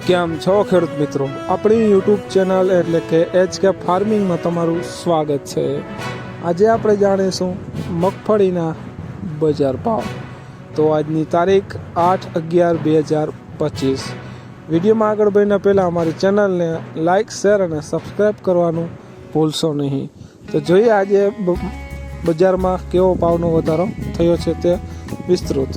કેમ છો ખેડૂત મિત્રો, આપણી યુટ્યુબ ચેનલ એટલે કે HK ફાર્મિંગમાં તમારું સ્વાગત છે। આજે આપણે જાણીશું મગફળીના બજાર ભાવ। તો આજની તારીખ 8/11/2025। વિડીયોમાં આગળ વધતા પહેલાં અમારી ચેનલને લાઇક, શેર અને સબસ્ક્રાઈબ કરવાનું ભૂલશો નહીં। તો જોઈએ આજે બજારમાં કેવો ભાવનો વધારો થયો છે તે વિસ્તૃત।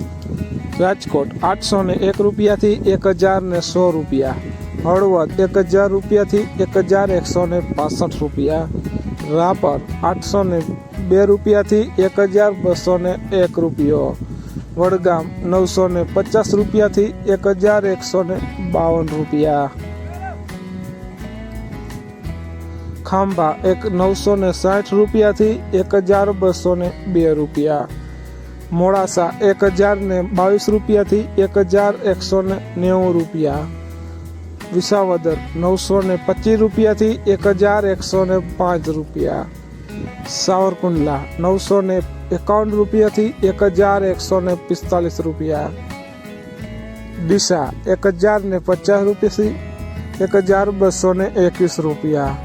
રાજકોટ 801 રૂપિયાથી 10100 રૂપિયા, હળવદ 1000 રૂપિયાથી 1165 રૂપિયા, રાપર 802 રૂપિયાથી 1201 રૂપિયો, વડગામ 950 રૂપિયાથી 1152 રૂપિયા, ખાંભા 960 રૂપિયાથી 1202 રૂપિયા, મોડાસા 1022 રૂપિયાથી 1190 રૂપિયા, વિસાવદર 925 રૂપિયાથી 1105 રૂપિયા, સાવરકુંડલા 951 રૂપિયાથી 1145 રૂપિયા, ડીસા 1050 રૂપિયાથી 1221 રૂપિયા,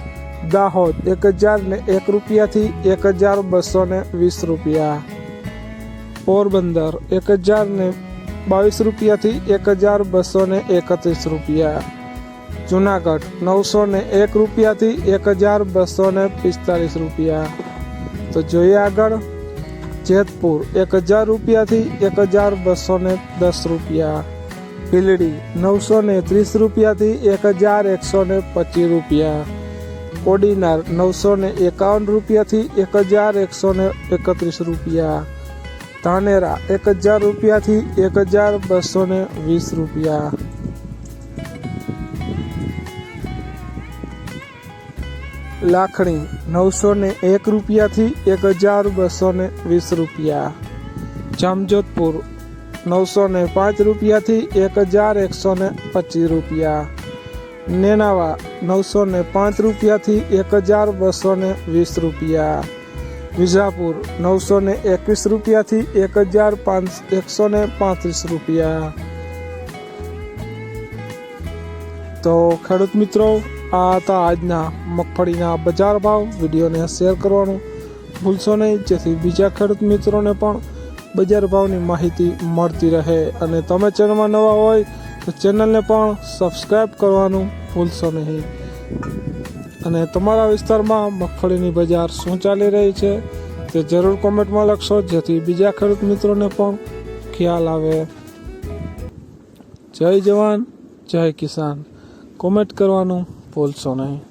દાહોદ 1001 રૂપિયાથી 1220 રૂપિયા, પોરબંદર 1022 રૂપિયાથી 1231 રૂપિયા, જુનાગઢ 901 રૂપિયાથી 1245 રૂપિયા। તો જોઈએ આગળ, જેતપુર 1000 રૂપિયાથી 1210 રૂપિયા, ભીલડી 930 રૂપિયાથી 1125 રૂપિયા, કોડીનાર 951 રૂપિયાથી 1131 રૂપિયા, ધાનેરા 1000 રૂપિયાથી 1220 રૂપિયા, લાખણી 901 રૂપિયાથી 1220 રૂપિયા, જામજોધપુર 905 રૂપિયાથી 1125 રૂપિયા, નેનાવા 905 રૂપિયાથી 1220 રૂપિયા, વિજાપુર 921 રૂપિયાથી 1135 રૂપિયા। તો ખેડૂત મિત્રો, આ હતા આજના મગફળીના બજાર ભાવ। વિડીયોને શેર કરવાનું ભૂલશો નહીં, જેથી બીજા ખેડૂત મિત્રોને પણ બજાર ભાવની માહિતી મળતી રહે। અને તમે ચેનલમાં નવા હોય તો ચેનલને પણ સબસ્ક્રાઈબ કરવાનું ભૂલશો નહીં। અને તમારા વિસ્તારમાં મગફળીની બજાર શું ચાલી રહી છે તે જરૂર કોમેન્ટમાં લખશો, જેથી બીજા ખેડૂત મિત્રોને પણ ખ્યાલ આવે। જય જવાન, જય કિસાન, કોમેન્ટ કરવાનું ભૂલશો નહીં।